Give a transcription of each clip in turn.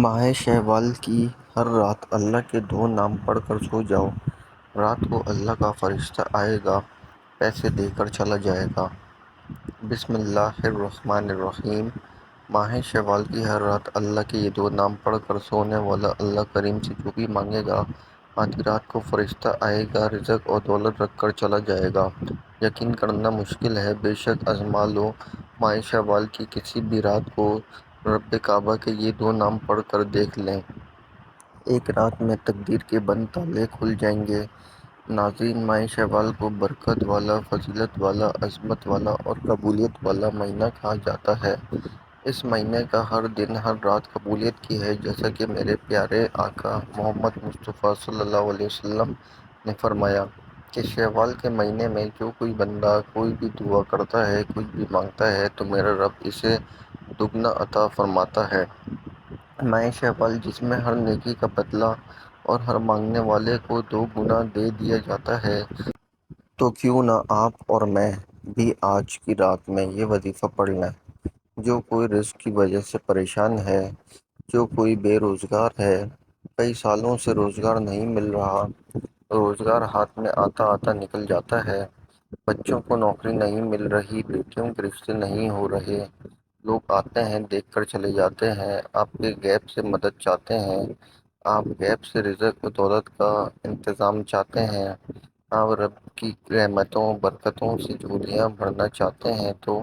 ماہ شوال کی ہر رات اللہ کے 2 نام پڑھ کر سو جاؤ۔ رات کو اللہ کا فرشتہ آئے گا، پیسے دے کر چلا جائے گا۔ بسم اللہ الرحمن الرحیم۔ ماہ شوال کی ہر رات اللہ کے یہ 2 نام پڑھ کر سونے والا اللہ کریم سے جو بھی مانگے گا، آدھی رات کو فرشتہ آئے گا، رزق اور دولت رکھ کر چلا جائے گا۔ یقین کرنا مشکل ہے، بے شک آزما لو۔ ماہ شوال کی کسی بھی رات کو رب کعبہ کے یہ 2 نام پڑھ کر دیکھ لیں، ایک رات میں تقدیر کے بند تالے کھل جائیں گے۔ ناظرین، ماہ شوال کو برکت والا، فضیلت والا، عظمت والا اور قبولیت والا مہینہ کہا جاتا ہے۔ اس مہینے کا ہر دن، ہر رات قبولیت کی ہے، جیسا کہ میرے پیارے آقا محمد مصطفیٰ صلی اللہ علیہ وسلم نے فرمایا کہ شوال کے مہینے میں جو کوئی بندہ کوئی بھی دعا کرتا ہے، کچھ بھی مانگتا ہے تو میرا رب اسے دگنا عطا فرماتا ہے۔ ماہ شوال جس میں ہر نیکی کا بدلہ اور ہر مانگنے والے کو 2 گنا دے دیا جاتا ہے، تو کیوں نہ آپ اور میں بھی آج کی رات میں یہ وظیفہ پڑھ لیں۔ جو کوئی رزق کی وجہ سے پریشان ہے، جو کوئی بے روزگار ہے، کئی سالوں سے روزگار نہیں مل رہا، روزگار ہاتھ میں آتا آتا نکل جاتا ہے، بچوں کو نوکری نہیں مل رہی، بیٹیوں کے رشتے نہیں ہو رہے، لوگ آتے ہیں دیکھ کر چلے جاتے ہیں، آپ کے غیب سے مدد چاہتے ہیں، آپ غیب سے رزق و دولت کا انتظام چاہتے ہیں، آپ رب کی رحمتوں برکتوں سے جھولیاں بھرنا چاہتے ہیں، تو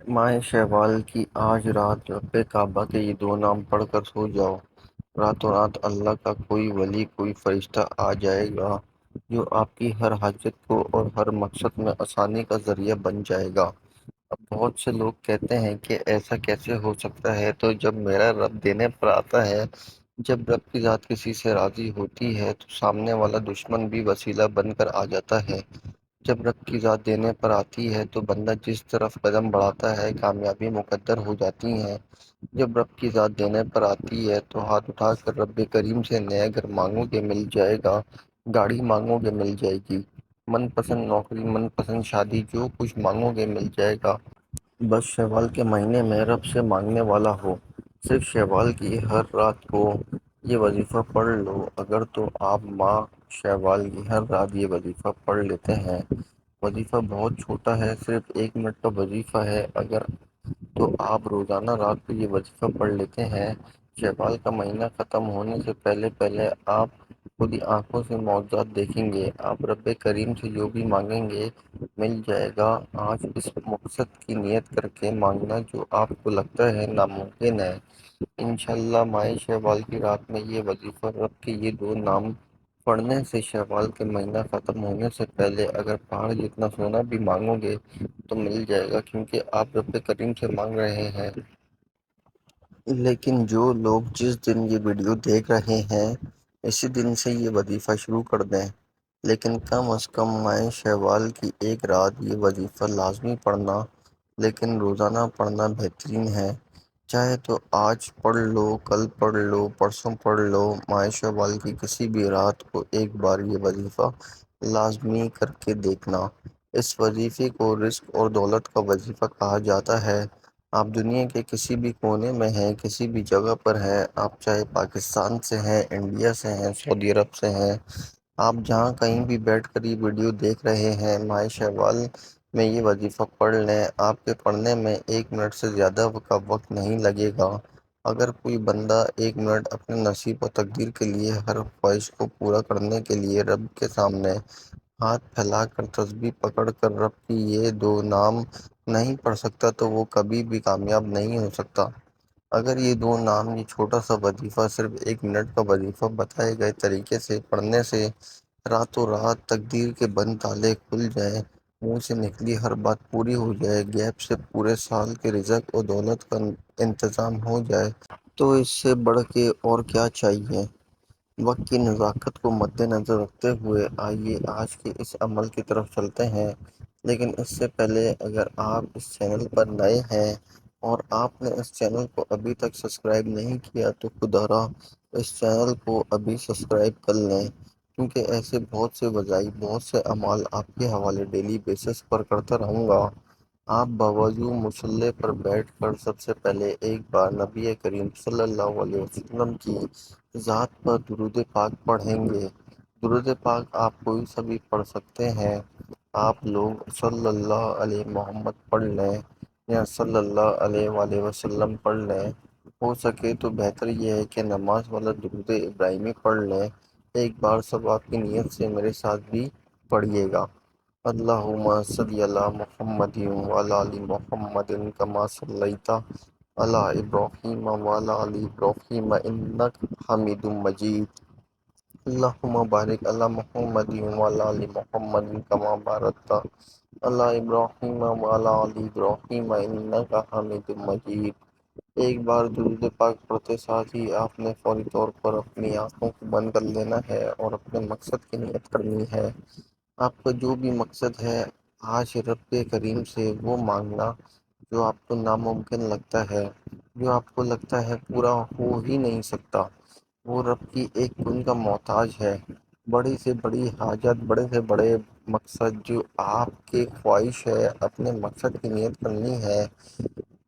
ماہ شوال کی آج رات رب کعبہ کے یہ 2 نام پڑھ کر سو جاؤ۔ راتوں رات اللہ کا کوئی ولی، کوئی فرشتہ آ جائے گا جو آپ کی ہر حاجت کو اور ہر مقصد میں آسانی کا ذریعہ بن جائے گا۔ اب بہت سے لوگ کہتے ہیں کہ ایسا کیسے ہو سکتا ہے؟ تو جب میرا رب دینے پر آتا ہے، جب رب کی ذات کسی سے راضی ہوتی ہے تو سامنے والا دشمن بھی وسیلہ بن کر آ جاتا ہے۔ جب رب کی ذات دینے پر آتی ہے تو بندہ جس طرف قدم بڑھاتا ہے، کامیابی مقدر ہو جاتی ہے۔ جب رب کی ذات دینے پر آتی ہے تو ہاتھ اٹھا کر رب کریم سے نیا گھر مانگو گے مل جائے گا، گاڑی مانگو گے مل جائے گی، من پسند نوکری، من پسند شادی، جو کچھ مانگو گے مل جائے گا۔ بس شوال کے مہینے میں رب سے مانگنے والا ہو۔ صرف شوال کی ہر رات کو یہ وظیفہ پڑھ لو۔ اگر تو آپ ماہ شوال کی ہر رات یہ وظیفہ پڑھ لیتے ہیں، وظیفہ بہت چھوٹا ہے، صرف 1 منٹ کا وظیفہ ہے، اگر تو آپ روزانہ رات کو یہ وظیفہ پڑھ لیتے ہیں، شوال کا مہینہ ختم ہونے سے پہلے پہلے آپ خود ہی آنکھوں سے معجزات دیکھیں گے۔ آپ رب کریم سے جو بھی مانگیں گے مل جائے گا۔ آج اس مقصد کی نیت کر کے مانگنا جو آپ کو لگتا ہے ناممکن ہے، انشاءاللہ ماہ شوال کی رات میں یہ وظیفہ رب کے یہ 2 نام پڑھنے سے شوال کے مہینہ ختم ہونے سے پہلے اگر پہاڑ جتنا سونا بھی مانگو گے تو مل جائے گا، کیونکہ آپ رب کریم سے مانگ رہے ہیں۔ لیکن جو لوگ جس دن یہ ویڈیو دیکھ رہے ہیں اسی دن سے یہ وظیفہ شروع کر دیں، لیکن کم از کم ماہ شوال کی ایک رات یہ وظیفہ لازمی پڑھنا، لیکن روزانہ پڑھنا بہترین ہے۔ چاہے تو آج پڑھ لو، کل پڑھ لو، پرسوں پڑھ لو، ماہ شوال کی کسی بھی رات کو ایک بار یہ وظیفہ لازمی کر کے دیکھنا۔ اس وظیفے کو رزق اور دولت کا وظیفہ کہا جاتا ہے۔ آپ دنیا کے کسی بھی کونے میں ہیں، کسی بھی جگہ پر ہیں، آپ چاہے پاکستان سے ہیں، انڈیا سے ہیں، سعودی عرب سے ہیں، آپ جہاں کہیں بھی بیٹھ کر یہ ویڈیو دیکھ رہے ہیں، ماہ شوال میں یہ وظیفہ پڑھ لیں۔ آپ کے پڑھنے میں 1 منٹ سے زیادہ کا وقت نہیں لگے گا۔ اگر کوئی بندہ 1 منٹ اپنے نصیب و تقدیر کے لیے ہر خواہش کو پورا کرنے کے لیے رب کے سامنے ہاتھ پھیلا کر تسبیح پکڑ کر رب کی یہ 2 نام نہیں پڑھ سکتا تو وہ کبھی بھی کامیاب نہیں ہو سکتا۔ اگر یہ 2 نام، یہ چھوٹا سا وظیفہ، صرف 1 منٹ کا وظیفہ بتائے گئے طریقے سے پڑھنے سے راتوں رات تقدیر کے بند تالے کھل جائیں، منہ سے نکلی ہر بات پوری ہو جائے، غیب سے پورے سال کے رزق و دولت کا انتظام ہو جائے، تو اس سے بڑھ کے اور کیا چاہیے؟ وقت کی نزاکت کو مد نظر رکھتے ہوئے آئیے آج کے اس عمل کی طرف چلتے ہیں۔ لیکن اس سے پہلے اگر آپ اس چینل پر نئے ہیں اور آپ نے اس چینل کو ابھی تک سبسکرائب نہیں کیا تو خدا را اس چینل کو ابھی سبسکرائب کر لیں، کیونکہ ایسے بہت سے وظائف، بہت سے اعمال آپ کے حوالے ڈیلی بیسس پر کرتا رہوں گا۔ آپ باوضو مصلے پر بیٹھ کر سب سے پہلے ایک بار نبی کریم صلی اللہ علیہ وسلم کی ذات پر درود پاک پڑھیں گے۔ درود پاک آپ کوئی سا بھی پڑھ سکتے ہیں۔ آپ لوگ صلی اللہ علیہ محمد پڑھ لیں یا صلی اللہ علیہ وآلہ وسلم پڑھ لیں۔ ہو سکے تو بہتر یہ ہے کہ نماز والا درود ابراہیمی پڑھ لیں۔ ایک بار سب آپ کی نیت سے میرے ساتھ بھی پڑھیے گا۔ اللہم صلی علی محمد وعلی آل محمد کما صلیت علی ابراہیم وعلی آل ابراہیم انک حمید مجید۔ اللہم بارک علی محمد وعلی آل محمد کما بارکت علی ابراہیم وعلی آل ابراہیم انک حمید مجید۔ ایک بار درود پاک پڑھتے ساتھ ہی آپ نے فوری طور پر اپنی آنکھوں کو بند کر لینا ہے اور اپنے مقصد کی نیت کرنی ہے۔ آپ کا جو بھی مقصد ہے آج رب کریم سے وہ مانگنا جو آپ کو ناممکن لگتا ہے، جو آپ کو لگتا ہے پورا ہو ہی نہیں سکتا۔ وہ رب کی ایک کن کا محتاج ہے۔ بڑی سے بڑی حاجت، بڑے سے بڑے مقصد جو آپ کی خواہش ہے، اپنے مقصد کی نیت کرنی ہے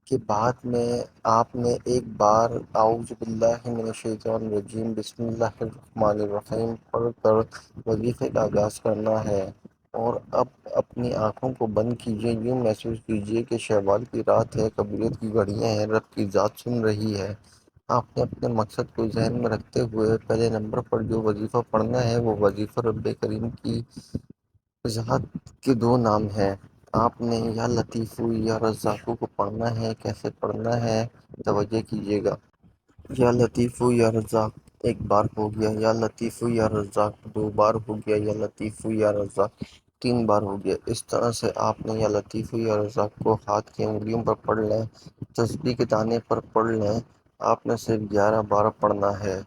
کہ بعد میں آپ نے ایک بار اعوذ باللہ من الشیطان الرجیم بسم اللہ الرحمن الرحیم پڑھ کر وظیفے کا آغاز کرنا ہے۔ اور اب اپنی آنکھوں کو بند کیجیے، یوں محسوس کیجیے کہ شوال کی رات ہے، قبولیت کی گھڑیاں ہیں، رب کی ذات سن رہی ہے۔ آپ نے اپنے مقصد کو ذہن میں رکھتے ہوئے پہلے نمبر پر جو وظیفہ پڑھنا ہے وہ وظیفہ رب کریم کی ذات کے دو نام ہیں۔ آپ نے یا لطیف یا رزاق کو پڑھنا ہے۔ کیسے پڑھنا ہے توجہ کیجیے گا۔ یا لطیف یا رزاق ایک بار ہو گیا، یا لطیف یا رزاق دو بار ہو گیا، یا لطیف یا رزاق تین بار ہو گیا۔ اس طرح سے آپ نے یا لطیف یا رزاق کو ہاتھ کی انگلیوں پر پڑھ لیں، تسبیح کے دانے پر پڑھ لیں۔ آپ نے صرف 11 بار پڑھنا ہے۔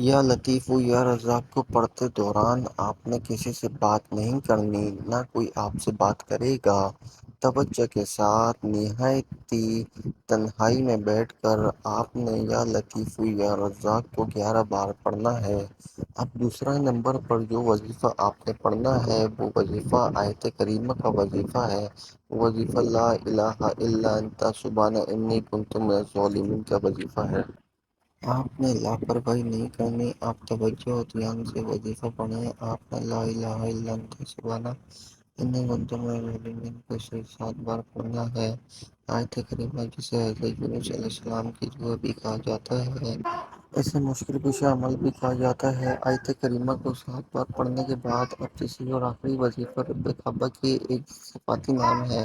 یا لطیف یا رزاق کو پڑھتے دوران آپ نے کسی سے بات نہیں کرنی، نہ کوئی آپ سے بات کرے گا۔ توجہ کے ساتھ نہایتی تنہائی میں بیٹھ کر آپ نے یا لطیف یا رزاق کو 11 بار پڑھنا ہے۔ اب دوسرا نمبر پر جو وظیفہ آپ نے پڑھنا ہے وہ وظیفہ آیت کریمہ کا وظیفہ ہے۔ وظیفہ لا الہ الا انت سبحانک انی کنت من الظالمین کا وظیفہ ہے۔ آپ نے لاپرواہی نہیں کرنی، آپ توجہ اور دھیان سے وظیفہ پڑھیں۔ آپ نے لا الہ الا انت سبحانک انی کنت من الظالمین کو صرف 7 بار پڑھنا ہے۔ آیت کریمہ جسے حضرت یونس علیہ السلام کی دعا بھی کہا جاتا ہے، اسے مشکل کشا عمل بھی کہا جاتا ہے۔ آیت کریمہ کو 7 بار پڑھنے کے بعد اب تیسری اور آخری وظیفہ رب کعبہ کی ایک صفاتی نام ہے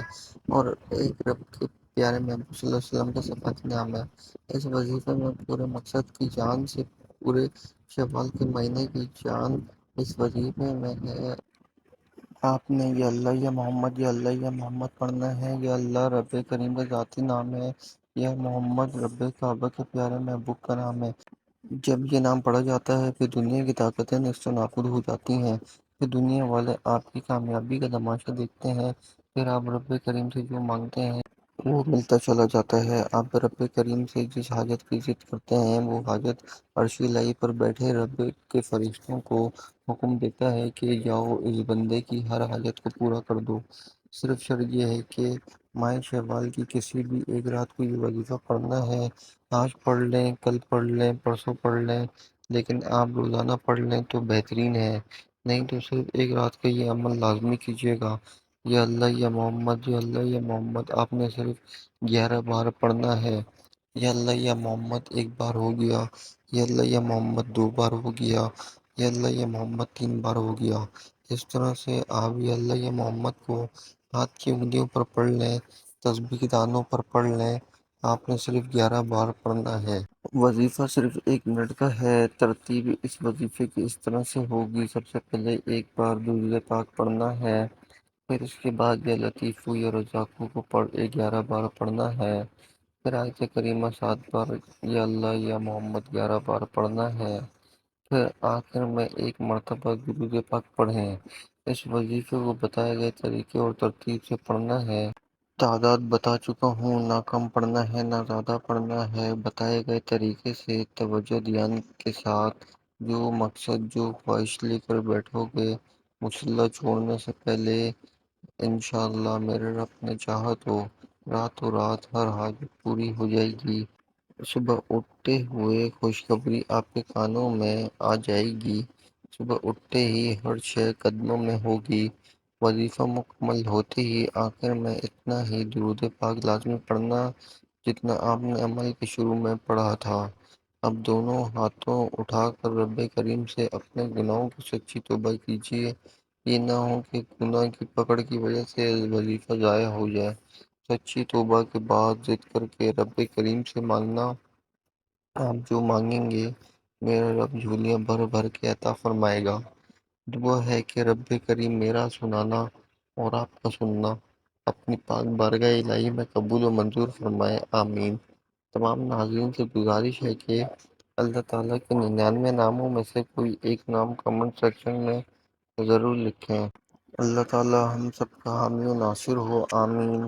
اور ایک رب کے پیارے محبوب صلی اللہ علیہ وسلم کا صفاتی نام ہے۔ اس وظیفے میں پورے مقصد کی جان سے، پورے شوال کے مہینے کی جان اس وظیفے میں ہے۔ آپ نے یا اللہ یا محمد، یا اللہ یا محمد پڑھنا ہے۔ یا اللہ رب کریم کا ذاتی نام ہے، یا محمد رب کعبہ کے پیارے محبوب کا نام ہے۔ جب یہ نام پڑھا جاتا ہے پھر دنیا کی طاقتیں نیست و نابود ہو جاتی ہیں، پھر دنیا والے آپ کی کامیابی کا تماشا دیکھتے ہیں، پھر آپ رب کریم سے جو مانگتے ہیں وہ ملتا چلا جاتا ہے۔ آپ رب کریم سے جس حاجت کی ضد کرتے ہیں وہ حاجت عرش الہی پر بیٹھے رب کے فرشتوں کو حکم دیتا ہے کہ جاؤ اس بندے کی ہر حاجت کو پورا کر دو۔ صرف شرط یہ ہے کہ ماہ شوال کی کسی بھی ایک رات کو یہ وظیفہ پڑھنا ہے۔ آج پڑھ لیں، کل پڑھ لیں، پرسوں پڑھ لیں، لیکن آپ روزانہ پڑھ لیں تو بہترین ہے، نہیں تو صرف ایک رات کا یہ عمل لازمی کیجیے گا۔ یا اللہ یا محمد، یا اللہ یا محمد آپ نے صرف 11 بار پڑھنا ہے۔ یا اللہ یا محمد ایک بار ہو گیا، یا اللہ یا محمد 2 بار ہو گیا، یا اللہ یا محمد 3 بار ہو گیا۔ اس طرح سے آپ یا اللہ یا محمد کو ہاتھ کی انگلیوں پر پڑھ لیں، تسبیح کے دانوں پر پڑھ لیں۔ آپ نے صرف 11 بار پڑھنا ہے۔ وظیفہ صرف 1 منٹ کا ہے۔ ترتیب اس وظیفے کی اس طرح سے ہوگی: سب سے پہلے ایک بار درود پاک پڑھنا ہے، پھر اس کے بعد یا لطیف یا رزاق کو 11 بار پڑھنا ہے، پھر آیت کریمہ 7 بار، یا اللہ یا محمد 11 بار پڑھنا ہے، پھر آخر میں 1 مرتبہ درود پاک پڑھیں۔ اس وظیفے کو بتائے گئے طریقے اور ترتیب سے پڑھنا ہے۔ تعداد بتا چکا ہوں، نہ کم پڑھنا ہے نہ زیادہ پڑھنا ہے۔ بتائے گئے طریقے سے توجہ دھیان کے ساتھ جو مقصد، جو خواہش لے کر بیٹھو گے، مصلی چھوڑنے سے پہلے انشاءاللہ میرے رب نے چاہا تو راتوں رات ہر حاجت پوری ہو جائے گی۔ صبح اٹھتے ہوئے خوشخبری آپ کے کانوں میں آ جائے گی۔ صبح اٹھتے ہی ہر شے قدموں میں ہوگی۔ وظیفہ مکمل ہوتے ہی آخر میں اتنا ہی درود پاک لازمی پڑھنا جتنا آپ نے عمل کے شروع میں پڑھا تھا۔ اب دونوں ہاتھوں اٹھا کر رب کریم سے اپنے گناہوں کی سچی توبہ کیجیے۔ یہ نہ ہو کہ گناہ کی پکڑ کی وجہ سے وظیفہ ضائع ہو جائے۔ سچی توبہ کے بعد ضد کر کے رب کریم سے مانگنا، آپ جو مانگیں گے میرا رب جھولیاں بھر بھر کے عطا فرمائے گا۔ دعا ہے کہ رب کریم میرا سنانا اور آپ کا سننا اپنی پاک بارگاہ الہی میں قبول و منظور فرمائے، آمین۔ تمام ناظرین سے گزارش ہے کہ اللہ تعالیٰ کے 99 ناموں میں سے کوئی ایک نام کمنٹ سیکشن میں ضرور لکھیں۔ اللہ تعالیٰ ہم سب کا حامی و ناصر ہو، آمین۔